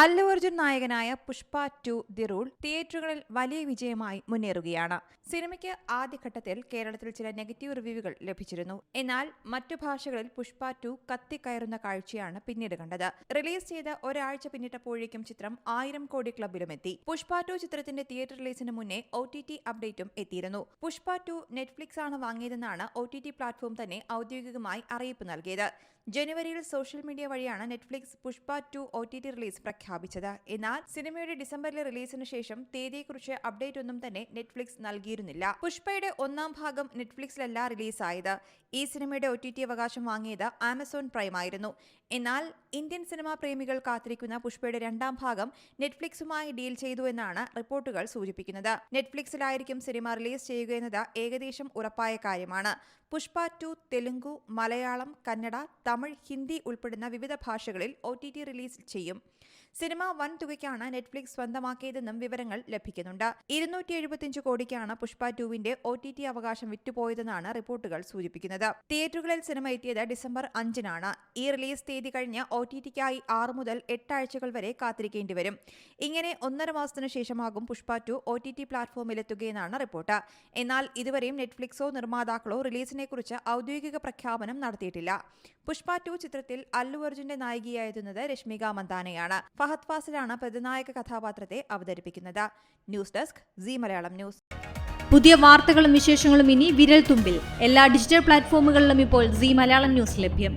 അല്ലു അർജുൻ നായകനായ Pushpa 2 the rule തിയേറ്ററുകളിൽ വലിയ വിജയമായി മുന്നേറുകയാണ്. സിനിമയ്ക്ക് ആദ്യഘട്ടത്തിൽ കേരളത്തിൽ ചില നെഗറ്റീവ് റിവ്യൂകൾ ലഭിച്ചിരുന്നു. എന്നാൽ മറ്റു ഭാഷകളിൽ പുഷ്പ 2 കത്തിക്കയറുന്ന കാഴ്ചയാണ് പിന്നീട് കണ്ടത്. റിലീസ് ചെയ്ത് ഒരാഴ്ച പിന്നിട്ടപ്പോഴേക്കും ചിത്രം 1000 കോടി ക്ലബിലുമെത്തി. പുഷ്പ 2 ചിത്രത്തിന്റെ തിയേറ്റർ റിലീസിന് മുന്നേ OTT അപ്ഡേറ്റും എത്തിയിരുന്നു. പുഷ്പ 2 നെറ്റ്ഫ്ലിക്സ് ആണ് വാങ്ങിയതെന്നാണ് OTT പ്ലാറ്റ്ഫോം തന്നെ ഔദ്യോഗികമായി അറിയിപ്പ് നൽകിയത്. ജനുവരിയിൽ സോഷ്യൽ മീഡിയ വഴിയാണ് നെറ്റ്ഫ്ലിക്സ് പുഷ്പ 2 OTT റിലീസ് പ്രഖ്യാപിച്ചത്. എന്നാൽ സിനിമയുടെ ഡിസംബറിലെ റിലീസിന് ശേഷം തീയതിയെക്കുറിച്ച് അപ്ഡേറ്റ് ഒന്നും തന്നെ നെറ്റ്ഫ്ലിക്സ് നൽകിയിരുന്നില്ല. പുഷ്പയുടെ ഒന്നാം ഭാഗം നെറ്റ്ഫ്ലിക്സിലല്ല റിലീസായത്. ഈ സിനിമയുടെ OTT അവകാശം വാങ്ങിയത് ആമസോൺ പ്രൈം ആയിരുന്നു. എന്നാൽ ഇന്ത്യൻ സിനിമാ പ്രേമികൾ കാത്തിരിക്കുന്ന പുഷ്പയുടെ രണ്ടാം ഭാഗം നെറ്റ്ഫ്ലിക്സുമായി ഡീൽ ചെയ്തു എന്നാണ് റിപ്പോർട്ടുകൾ സൂചിപ്പിക്കുന്നത്. നെറ്റ്ഫ്ലിക്സിലായിരിക്കും സിനിമ റിലീസ് ചെയ്യുകയെന്നത് ഏകദേശം ഉറപ്പായ കാര്യമാണ്. പുഷ്പ 2 തെലുങ്കു, മലയാളം, കന്നഡ, തമിഴ്, ഹിന്ദി ഉൾപ്പെടുന്ന വിവിധ ഭാഷകളിൽ OTT റിലീസ് ചെയ്യും. സിനിമ വൻ തുകയ്ക്കാണ് നെറ്റ്ഫ്ലിക്സ് സ്വന്തമാക്കിയതെന്നും വിവരങ്ങൾ ലഭിക്കുന്നുണ്ട്. 275 കോടിക്കാണ് പുഷ്പ 2വിന്റെ OTT അവകാശം വിറ്റുപോയതെന്നാണ് റിപ്പോർട്ടുകൾ സൂചിപ്പിക്കുന്നത്. തിയേറ്ററുകളിൽ സിനിമ എത്തിയത് ഡിസംബർ 5-നാണ്. ഈ റിലീസ് തീയതി കഴിഞ്ഞ് OTTക്കായി 6 മുതൽ 8 ആഴ്ചകൾ വരെ കാത്തിരിക്കേണ്ടി വരും. ഇങ്ങനെ 1.5 മാസത്തിനു ശേഷമാകും പുഷ്പ 2 OTT പ്ലാറ്റ്ഫോമിലെത്തുകയെന്നാണ് റിപ്പോർട്ട്. എന്നാൽ ഇതുവരെയും നെറ്റ്ഫ്ലിക്സോ നിർമ്മാതാക്കളോ റിലീസിനെക്കുറിച്ച് ഔദ്യോഗിക പ്രഖ്യാപനം നടത്തിയിട്ടില്ല. പുഷ്പ 2 ചിത്രത്തിൽ അല്ലു അർജുന്റെ നായികയായെത്തുന്നത് രശ്മിക മന്ദാനയാണ്. ഫഹദ് ഫാസിലാണ് പ്രതിനായക കഥാപാത്രത്തെ അവതരിപ്പിക്കുന്നത്. News desk Zee Malayalam news. പുതിയ വാർത്തകളും വിശേഷങ്ങളും ഇനി വിരൽ തുമ്പിൽ. എല്ലാ ഡിജിറ്റൽ പ്ലാറ്റ്ഫോമുകളിലും ഇപ്പോൾ സീ മലയാളം ന്യൂസ് ലഭ്യം.